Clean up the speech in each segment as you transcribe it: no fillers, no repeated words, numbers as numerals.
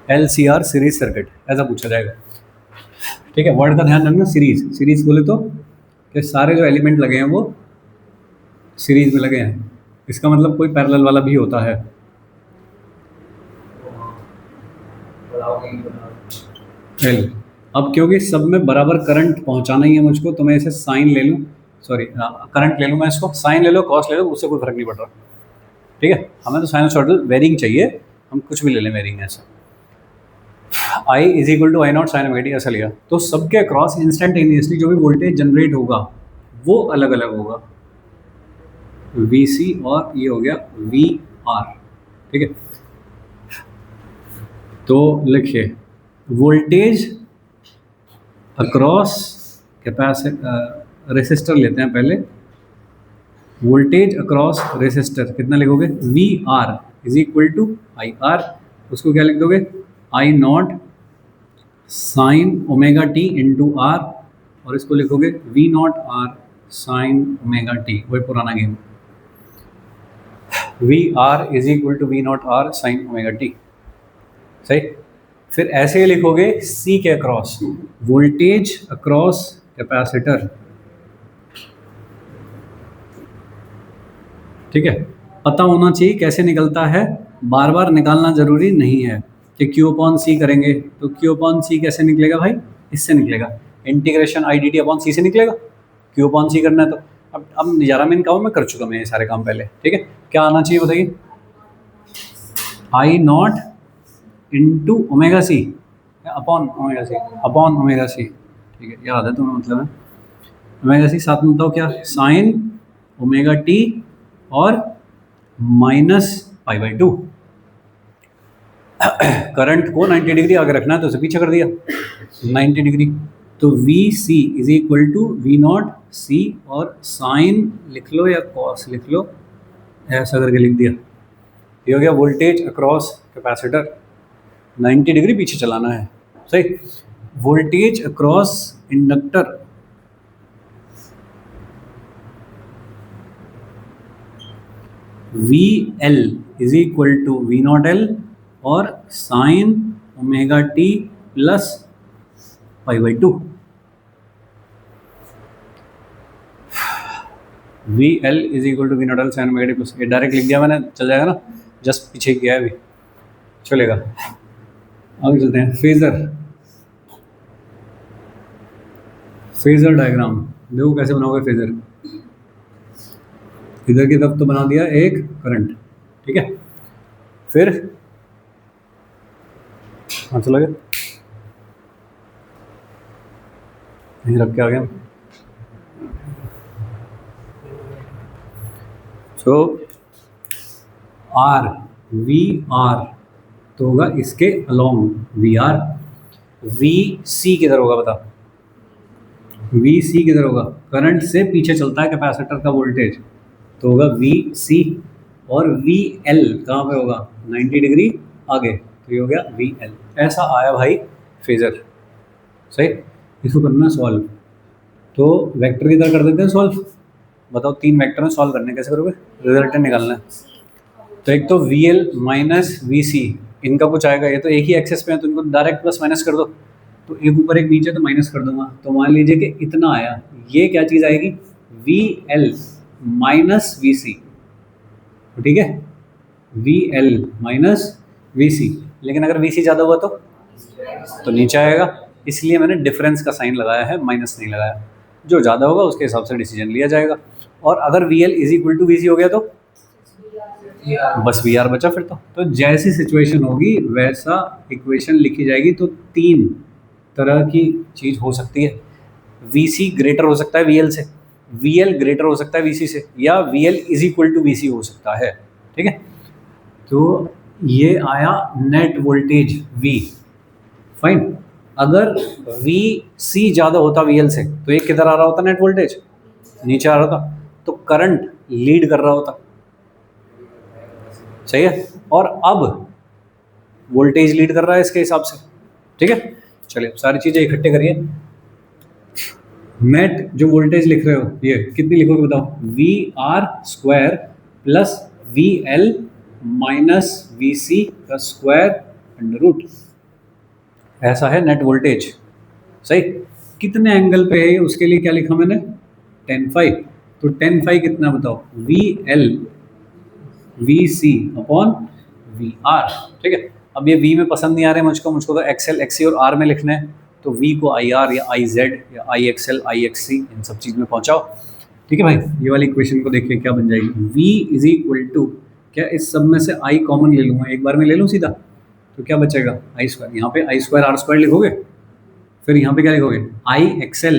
LCR series circuit ऐसा पूछा जाएगा। ठीक है, वर्ड का ध्यान रखना, सीरीज। सीरीज बोले तो कि सारे जो एलिमेंट लगे हैं वो सीरीज में लगे हैं, इसका मतलब कोई पैरेलल वाला भी होता है। चल, अब क्योंकि सब में बराबर करंट पहुंचाना ही है मुझको, तो मैं इसे साइन ले लूँ, सॉरी करंट ले लूँ मैं इसको, साइन ले लो कॉस ले लो, उससे कोई फर्क नहीं पड़ रहा। ठीक है, हमें तो साइनसॉइडल वेरिंग चाहिए, हम कुछ भी ले लें वेरिंग ऐसा। I is equal to I naught sine omega t ऐसा लिया, तो सबके अक्रॉस इंस्टेंटेनियसली जो भी वोल्टेज जनरेट होगा वो अलग अलग होगा, VC और ये हो गया VR। ठीक है, तो लिखिए वोल्टेज अक्रॉस कैपेसिटर, रेसिस्टर लेते हैं पहले, वोल्टेज अक्रॉस रेसिस्टर कितना लिखोगे, VR is equal to IR, उसको क्या लिख दोगे, I naught sine omega T into R, और इसको लिखोगे V naught R sine omega T, वही पुराना game, VR is equal to V naught R sine omega T. सही, फिर ऐसे लिखोगे C के अक्रॉस, वोल्टेज अक्रॉस कैपेसिटर। ठीक है, पता होना चाहिए कैसे निकलता है, बार बार निकालना जरूरी नहीं है कि Q अपॉन सी करेंगे तो Q अपॉन सी कैसे निकलेगा भाई, इससे निकलेगा, integration I D T upon C से निकलेगा। Q अपॉन सी करना है तो अब नज़ारा में इनका मैं कर चुका, मैं ये सारे काम पहले। ठीक है, क्या आना चाहिए बताइए, I naught into omega C upon omega C, upon omega C. ठीक है, याद है तुम्हें, मतलब है ओमेगा सी, साथ में बताओ क्या, साइन ओमेगा टी और minus pi by to. Current को 90 डिग्री आगे रखना है तो उसे पीछे कर दिया 90 डिग्री, तो VC is equal to V naught C, और साइन लिख लो या कॉस लिख लो, ऐसा करके लिख दिया, ये हो गया वोल्टेज अक्रॉस कैपेसिटर, 90 डिग्री पीछे चलाना है। सही, voltage across inductor, VL is equal to V naught L और sine omega T plus pi by two. VL is equal to V naught L sine omega T plus, ये direct लिख दिया मैंने, चल जाएगा ना, जस्ट पीछे किया है अभी, चलेगा। आगे चलते हैं, फेजर, फेजर डायग्राम देखो कैसे बनाओगे फेजर। इधर की तरफ तो बना दिया एक करंट, ठीक है, फिर हाँ चला गया, यहीं रख के आ गया। सो आर, VR तो होगा इसके अलोंग VR, VC किधर होगा बता, VC किधर होगा, करंट से पीछे चलता है कैपेसिटर का वोल्टेज, तो होगा VC, और VL कहाँ पे होगा, 90 डिग्री आगे, तो ये हो गया VL। ऐसा आया भाई फेजर। सही, इसको करना है सॉल्व, तो वेक्टर की तरह कर देते हैं सॉल्व। बताओ 3 वेक्टर में सॉल्व करने कैसे करोगे, रिजल्टेंट निकालना है। तो एक तो VL माइनस VC, इनका कुछ आएगा, ये तो एक ही एक्सेस पे है तो इनको डायरेक्ट प्लस माइनस कर दो, तो एक ऊपर एक नीचे तो माइनस कर दूंगा, तो मान लीजिए कि इतना आया, ये क्या चीज़ आएगी, VL माइनस VC। ठीक है, VL माइनस VC, लेकिन अगर VC ज़्यादा हुआ तो नीचे आएगा, इसलिए मैंने डिफरेंस का साइन लगाया है, माइनस नहीं लगाया, जो ज़्यादा होगा उसके हिसाब से डिसीजन लिया जाएगा। और अगर VL is equal to VC हो गया तो बस VR बचा फिर तो जैसी सिचुएशन होगी वैसा इक्वेशन लिखी जाएगी। तो 3 तरह की चीज़ हो सकती है, VC ग्रेटर हो सकता है VL से, VL ग्रेटर हो सकता है VC से, या VL is equal to VC हो सकता है। ठीक है, तो ये आया नेट वोल्टेज V, फाइन। अगर VC ज़्यादा होता VL से तो ये किधर आ रहा होता, नेट वोल्टेज नीचे आ रहा होता, तो करंट लीड कर रहा होता। सही है, और अब वोल्टेज लीड कर रहा है इसके हिसाब से। ठीक है, चलिए सारी चीज़ें इकट्ठे करिए। नेट जो वोल्टेज लिख रहे हो ये कितनी लिखोगे बताओ, VR square plus VL minus VC का स्क्वायर अंडर रूट। ऐसा है नेट वोल्टेज, सही। कितने एंगल पे है उसके लिए क्या लिखा मैंने, टेन फाइव। तो टेन फाइव कितना बताओ, V L V C upon V R, ठीक है। अब ये वी में पसंद नहीं आ रहे मुझको, मुझको तो एक्सएल एक्सी और आर में लिखना है। तो वी को आई आर या आई जेड या आई एक्सएल आई एक्सी इन सब चीज़ में पहुंचाओ, ठीक है भाई। ये वाली इक्वेशन को देखिए क्या बन जाएगी, v इज इक्वल टू, क्या इस सब में से i कॉमन ले लूँगा, एक बार में ले लूँ सीधा, तो क्या बचेगा आई स्क्वायर, यहाँ पे आई स्क्वायर आर स्क्वायर लिखोगे, फिर यहाँ पे क्या लिखोगे आई एक्सएल,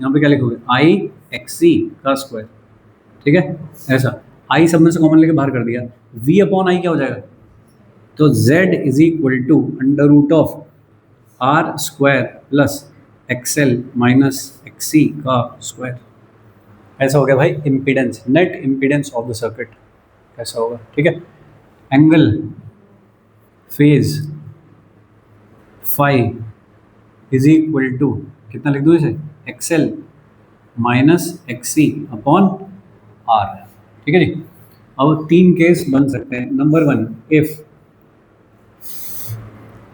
यहाँ पे क्या लिखोगे आई एक्सी का स्क्वायर, ठीक है। ऐसा आई सब में से कॉमन लेके बाहर कर दिया, v अपॉन आई क्या हो जाएगा, तो z is equal to under root of R square plus XL minus XC का स्क्वायर। ऐसा हो गया भाई impedance, net impedance of the circuit कैसा होगा, ठीक है। Angle phase phi is equal to कितना लिख दूँ इसे, XL minus XC upon R, ठीक है जी। अब तीन केस बन सकते हैं। Number one, if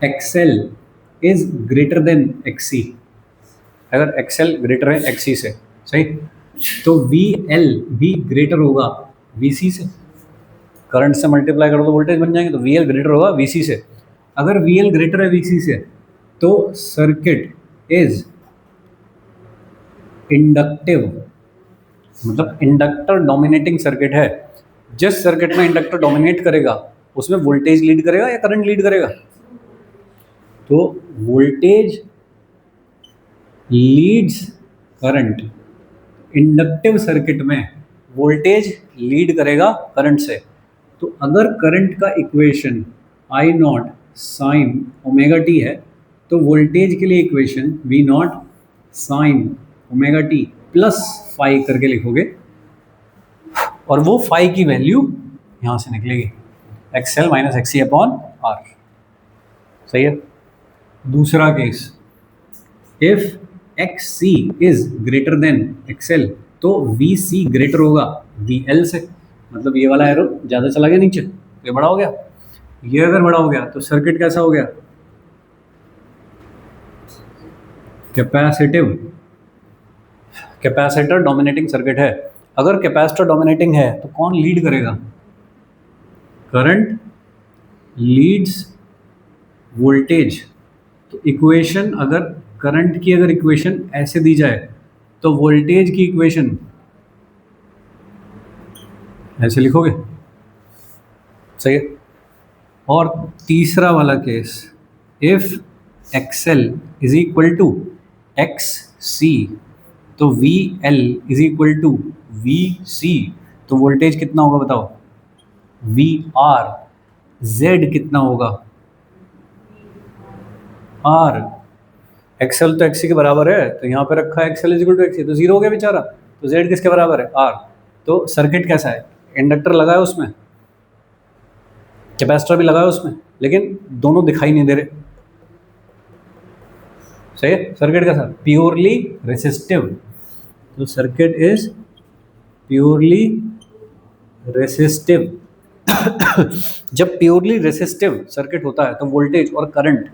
XL is greater than XC, अगर एक्सएल ग्रेटर है एक्सी से, सही, तो वी एल भी ग्रेटर होगा वी सी से, करंट से मल्टीप्लाई करो तो वोल्टेज बन जाएंगे, तो वी एल ग्रेटर होगा वी सी से। अगर वी एल ग्रेटर है वी सी से तो सर्किट इज इंडक्टिव, मतलब इंडक्टर डोमिनेटिंग सर्किट है। जिस सर्किट में इंडक्टर डोमिनेट करेगा उसमें वोल्टेज लीड करेगा या करंट लीड करेगा, तो voltage leads current, inductive circuit में वोल्टेज लीड करेगा करंट से। तो अगर करंट का equation I naught sine omega t है, तो वोल्टेज के लिए equation V naught sine omega T plus phi करके लिखोगे, और वो फाई की वैल्यू यहाँ से निकलेगी XL minus XC upon R, सही है। दूसरा case, if X C is greater than XL, तो वी सी ग्रेटर होगा वी एल से, मतलब ये वाला एरो ज़्यादा चला गया नीचे, तो ये बड़ा हो गया। ये अगर बड़ा हो गया तो सर्किट कैसा हो गया, कैपेसिटिव, कैपेसिटर डोमिनेटिंग सर्किट है। अगर कैपेसिटर डोमिनेटिंग है तो कौन लीड करेगा, करंट लीड्स वोल्टेज। तो इक्वेशन, अगर करंट की अगर इक्वेशन ऐसे दी जाए तो वोल्टेज की इक्वेशन ऐसे लिखोगे, सही है। और तीसरा वाला case, if XL is equal to X C, तो V L is equal to V C, तो वोल्टेज कितना होगा बताओ, वी आर, जेड कितना होगा, आर, एक्सएल तो एक्सी के बराबर है, तो यहाँ पे रखा है XL is equal to XC, तो जीरो हो गया बेचारा, तो जेड किसके बराबर है, आर। तो सर्किट कैसा है, इंडक्टर लगा है उसमें, कैपेसिटर भी लगा है उसमें, लेकिन दोनों दिखाई नहीं दे रहे, सही है। सर्किट कैसा, प्योरली रेसिस्टिव, तो सर्किट इज प्योरली रेसिस्टिव। जब प्योरली रेसिस्टिव सर्किट होता है तो वोल्टेज और करंट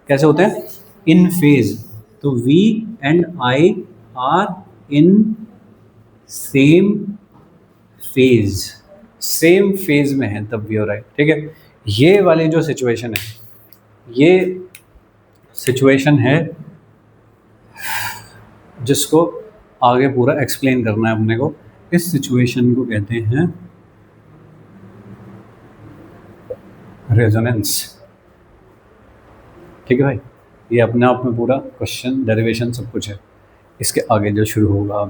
कैसे होते हैं, इन फेज, तो V and I are in same phase, same phase में है तब वी आर राइट, ठीक है। ये वाली जो सिचुएशन है, ये सिचुएशन है जिसको आगे पूरा एक्सप्लेन करना है अपने को। इस सिचुएशन को कहते हैं रेजोनेंस, ठीक है भाई। ये अपने आप में पूरा क्वेश्चन डेरिवेशन सब कुछ है, इसके आगे जो शुरू होगा,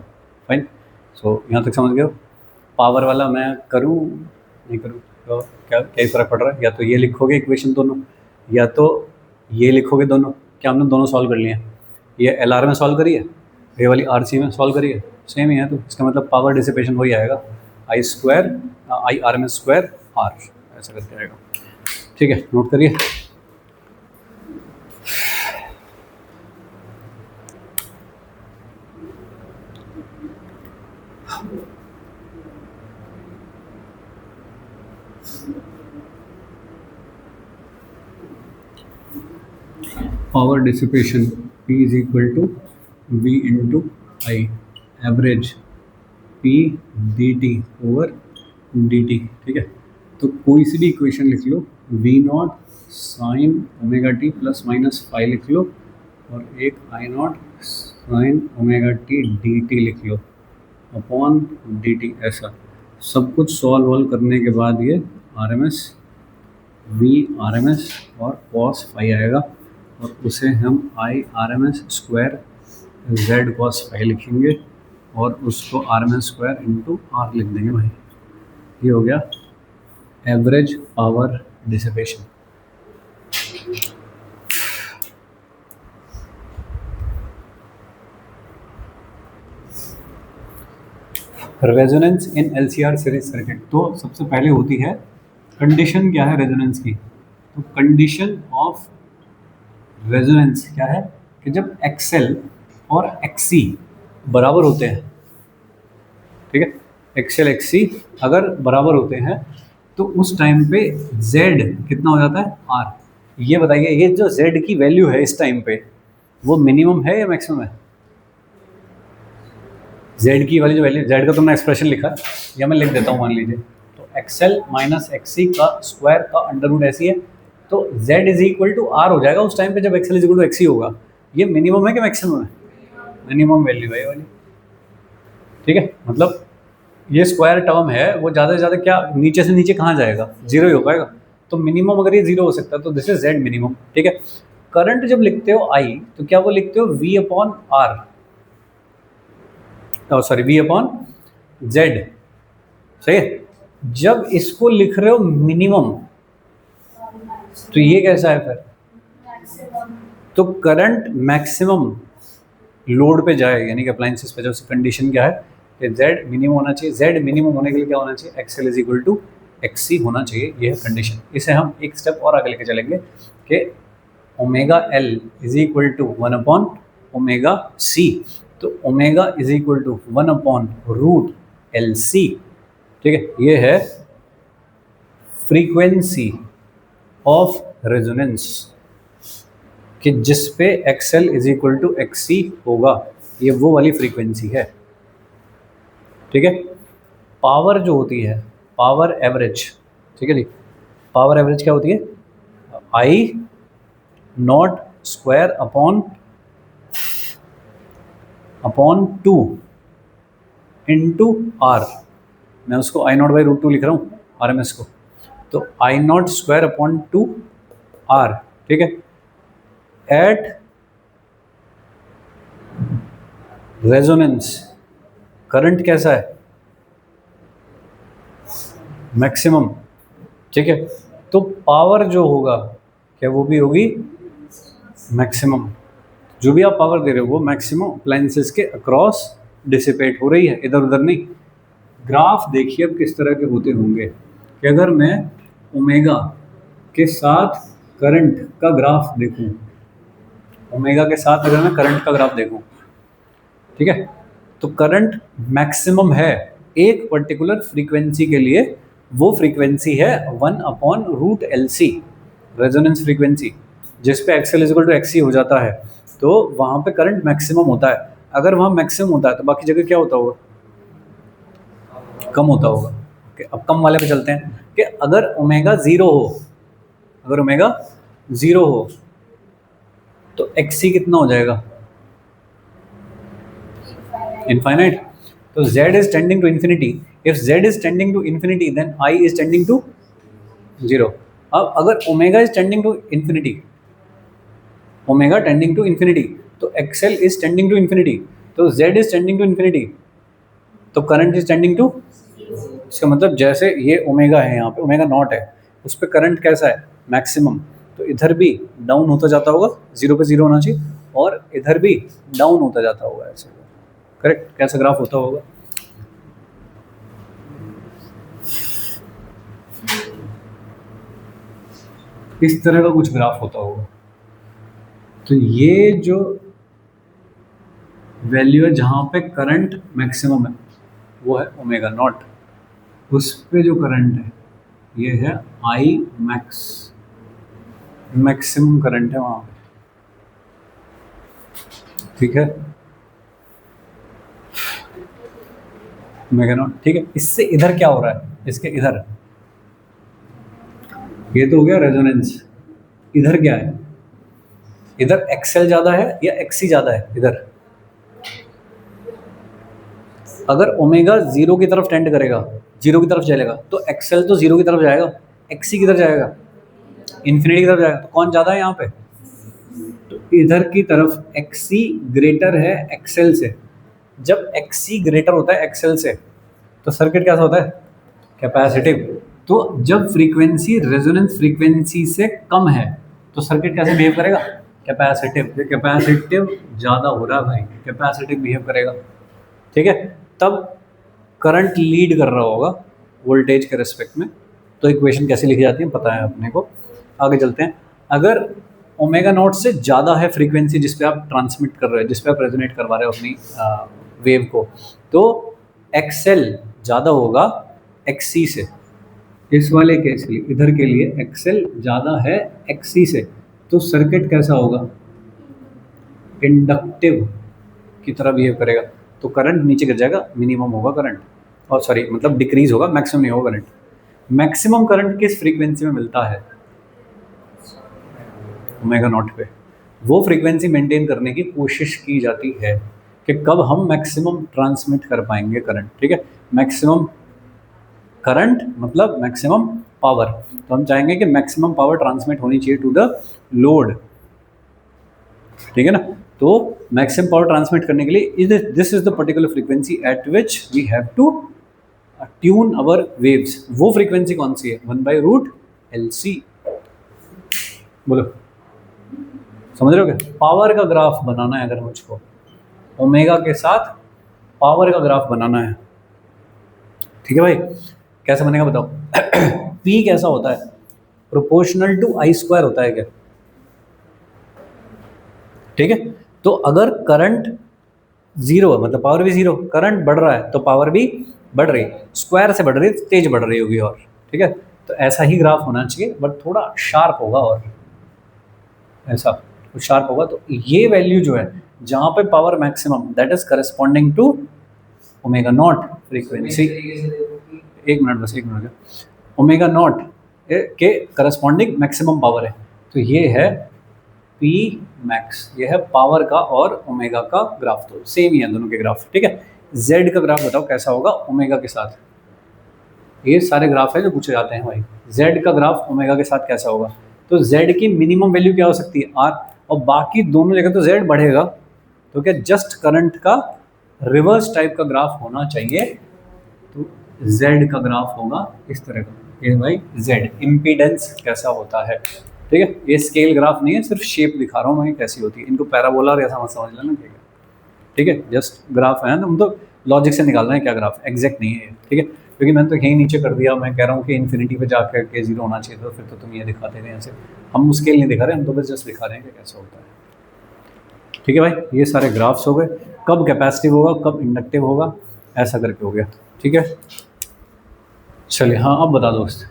फाइन। सो यहाँ तक समझ गए हो। पावर वाला मैं करूँ नहीं करूँ तो क्या क्या फ़र्क पड़ रहा है, या तो ये लिखोगे इक्वेशन दोनों, या तो ये लिखोगे दोनों। क्या हमने दोनों सॉल्व कर लिए हैं, ये एल आर में सॉल्व करिए, ये वाली आर सी में सॉल्व करिए, सेम ही है। तो इसका मतलब पावर डिसिपेशन वही आएगा, I square I R M square R, ऐसा करके आएगा, ठीक है। नोट करिए। Power dissipation P is equal to V into I, average P D T over D T. ठीक है, तो कोई सी भी इक्वेशन लिख लो, V naught sine omega T plus minus five लिख लो, और एक I naught sine omega T D T लिख लो अपॉन डी टी। ऐसा सब कुछ सॉल्व करने के बाद ये R M S V R M S और कॉस फाइव आएगा, और उसे हम I R M S square Z cos phi लिखेंगे, और उसको R M S square into R लिख देंगे भाई। ये हो गया average power dissipation. Resonance in LCR series circuit. तो सबसे पहले होती है कंडीशन, क्या है रेजोनेंस की, तो कंडीशन ऑफ रेजोनेंस क्या है कि जब एक्सएल और एक्सी बराबर होते हैं, ठीक है, एक्सएल एक्सी अगर बराबर होते हैं तो उस टाइम पे जेड कितना हो जाता है, आर। ये बताइए, ये जो जेड की वैल्यू है इस टाइम पे वो मिनिमम है या मैक्सिमम है? जेड की वाली जो वैल्यू, जेड का तुमने एक्सप्रेशन लिखा या मैं लिख देता हूँ, मान लीजिए तो एक्सएल माइनस एक्सी का स्क्वायर का अंडर रूट ऐसी है, तो Z is equal to R हो जाएगा उस टाइम पे जब XL is equal to XC होगा। ये मिनिमम है कि मैक्सिमम है? मिनिमम वैल्यू है ये वाली। ठीक है, मतलब ये स्क्वायर टर्म है वो ज़्यादा से ज़्यादा क्या नीचे से नीचे कहाँ जाएगा, जीरो ही हो पाएगा। तो मिनिमम अगर ये जीरो हो सकता है तो दिस इज जेड मिनिमम। ठीक है, करंट जब लिखते हो आई तो क्या वो लिखते हो V upon R, sorry V upon Z, सही है। जब इसको लिख रहे हो मिनिमम तो ये कैसा है फिर, तो करंट मैक्सिमम लोड पे जाए यानी कि अप्लायंसेस पे, जब कंडीशन क्या है कि जेड मिनिमम होना चाहिए। जेड मिनिमम होने के लिए क्या होना चाहिए, XL is equal to XC होना चाहिए, ये है कंडीशन। इसे हम एक स्टेप और आगे लेके चलेंगे कि omega L is equal to one upon omega C, तो omega is equal to one upon root L C. ठीक है, ये है फ्रीक्वेंसी ऑफ रेजोनेंस कि जिस पे XL is equal to XC होगा, ये वो वाली फ्रीक्वेंसी है। ठीक है, पावर जो होती है पावर एवरेज, ठीक है जी, पावर एवरेज क्या होती है, I naught square upon two into R. मैं उसको I naught by root two लिख रहा हूँ आर एम एस को, तो I naught square upon two R. ठीक है, एट रेजोनेंस करंट कैसा है, मैक्सिमम। ठीक है, तो पावर जो होगा क्या वो भी होगी मैक्सिमम। जो भी आप पावर दे रहे हो वो मैक्सिमम अप्लायंसेस के अक्रॉस डिसिपेट हो रही है, इधर उधर नहीं। ग्राफ देखिए अब किस तरह के होते होंगे कि अगर मैं ओमेगा के साथ करंट का ग्राफ देखूं, ओमेगा के साथ अगर मैं करंट का ग्राफ देखूं, ठीक है, तो करंट मैक्सिमम है एक पर्टिकुलर फ्रीक्वेंसी के लिए, वो फ्रीक्वेंसी है one upon root L C, resonance frequency, जिस पे XL is equal to XC हो जाता है, तो वहाँ पे करंट मैक्सिमम होता है। अगर वहाँ मैक्सिमम होता है तो बाकी जगह क्या होता होगा, कम होता होगा। ओके, अब कम वाले पे चलते हैं कि अगर ओमेगा ज़ीरो हो, अगर ओमेगा ज़ीरो हो तो एक्सी कितना हो जाएगा, इनफाइनाइट। तो z is tending to infinity, if z is tending to infinity then I is tending to 0। अब अगर omega is tending to infinity, omega tending to infinity, तो XL is tending to infinity, तो z is tending to infinity, तो current is tending to, इसका मतलब जैसे ये omega है, यहाँ पे ओमेगा नॉट है, उस पर करंट कैसा है मैक्सिमम, तो इधर भी डाउन होता जाता होगा, जीरो पे जीरो होना चाहिए, और इधर भी डाउन होता जाता होगा ऐसे। करेक्ट, कैसा ग्राफ होता होगा, इस तरह का कुछ ग्राफ होता होगा। तो ये जो वैल्यू है जहाँ पे करंट मैक्सिमम है वो है ओमेगा नॉट, उस पे जो करंट है ये है आई मैक्स, मैक्सिमम करंट है वहाँ पे। ठीक है, ओमेगा नॉट। ठीक है, इससे इधर क्या हो रहा है, इसके इधर, ये तो हो गया रेजोनेंस। इधर क्या है, इधर एक्सएल ज्यादा है या एक्सी ज्यादा है इधर? अगर ओमेगा जीरो की तरफ टेंड करेगा, जीरो की तरफ चलेगा, तो एक्सएल तो जीरो की तरफ जाएगा, एक्सी किधर जाएगा, इन्फिनिटी की तरफ जाएगा। तो कौन ज्यादा है यहाँ पे, तो इधर की तरफ एक्सी ग्रेटर है एक्सएल से। जब एक्सी ग्रेटर होता है एक्सएल से तो सर्किट कैसा होता है, कैपेसिटिव। तो जब फ्रीक्वेंसी रेजोनेंस फ्रीक्वेंसी से कम है तो सर्किट कैसे बिहेव करेगा, कैपेसिटिव। कैपेसिटिव ज़्यादा हो रहा है भाई, कैपेसिटिव बिहेव करेगा। ठीक है, तब करंट लीड कर रहा होगा वोल्टेज के रिस्पेक्ट में। तो इक्वेशन कैसे लिखी जाती है पता है अपने को। आगे चलते हैं। अगर ओमेगा नॉट से ज़्यादा है फ्रीक्वेंसी जिस पे आप ट्रांसमिट कर रहे हो, जिस पे आप रेजोनेट करवा रहे हो अपनी वेव को, तो एक्सएल ज़्यादा होगा एक्सी से। इस वाले केस के लिए, इधर के लिए एक्सएल ज़्यादा है एक्सी से, तो सर्किट कैसा होगा, इंडक्टिव की तरह बिहेव करेगा। तो करंट नीचे गिर जाएगा, मिनिमम होगा करंट, और सॉरी मतलब डिक्रीज होगा, मैक्सिमम नहीं होगा करंट। मैक्सिमम करंट किस फ्रीक्वेंसी में मिलता है, ओमेगा नॉट पे। वो फ्रीक्वेंसी मेंटेन करने की कोशिश की जाती है कि कब हम मैक्सिमम ट्रांसमिट कर पाएंगे करंट। ठीक है, मैक्सिमम करंट मतलब मैक्सिमम पावर। तो हम चाहेंगे कि मैक्सिमम पावर ट्रांसमिट होनी चाहिए टू द लोड। ठीक है ना, तो मैक्सिमम पावर ट्रांसमिट करने के लिए this is the particular frequency at which we have to tune our waves. वो फ्रीक्वेंसी कौन सी है, 1/√LC। बोलो, समझ रहे हो क्या? पावर का ग्राफ बनाना है अगर मुझको, ओमेगा के साथ पावर का ग्राफ बनाना है। ठीक है भाई, कैसे बनेगा बताओ। P कैसा होता है, प्रोपोर्शनल टू I² होता है क्या? ठीक है, तो अगर करंट जीरो है मतलब पावर भी जीरो, करंट बढ़ रहा है तो पावर भी बढ़ रही, स्क्वायर से बढ़ रही, तेज बढ़ रही होगी। और ठीक है, तो ऐसा ही ग्राफ होना चाहिए बट थोड़ा शार्प होगा, और ऐसा तो शार्प होगा। तो ये वैल्यू जो है जहाँ पे power maximum, that is corresponding to omega naught frequency. एक मिनट बस, एक मिनट, ओमेगा नॉट के करस्पॉन्डिंग मैक्सिमम पावर है। तो ये है P मैक्स, ये है पावर का और ओमेगा का ग्राफ, तो सेम ही है दोनों के ग्राफ। ठीक है, Z का ग्राफ बताओ कैसा होगा ओमेगा के साथ। ये सारे ग्राफ है जो पूछे जाते हैं भाई। Z का ग्राफ ओमेगा के साथ कैसा होगा, तो Z की मिनिमम वैल्यू क्या हो सकती है, R, और बाकी दोनों जगह तो Z बढ़ेगा। तो क्या जस्ट करंट का रिवर्स टाइप का ग्राफ होना चाहिए। तो Z का ग्राफ होगा इस तरह का, ये भाई Z इम्पीडेंस कैसा होता है। ठीक है, ये स्केल ग्राफ नहीं है, सिर्फ शेप दिखा रहा हूँ मैं कैसी होती है। इनको पैराबोला और ऐसा मत समझ लेना। ठीक है, ठीक है, जस्ट ग्राफ है ना, हम तो लॉजिक से निकाल रहे हैं क्या ग्राफ, एग्जैक्ट नहीं है। ठीक है, क्योंकि मैंने तो यहीं नीचे कर दिया, मैं कह रहा हूँ कि इन्फिनिटी पे जाकर के जीरो होना चाहिए, तो फिर तो तुम ये दिखाते थे ऐसे। हम स्केल नहीं दिखा रहे, हम तो बस जस्ट दिखा रहे हैं कि कैसा होता है। ठीक है भाई, ये सारे ग्राफ्स हो गए, कब कैपेसिटिव होगा कब इंडक्टिव होगा, ऐसा करके हो गया। ठीक है, चलिए हाँ अब बता दोस्त।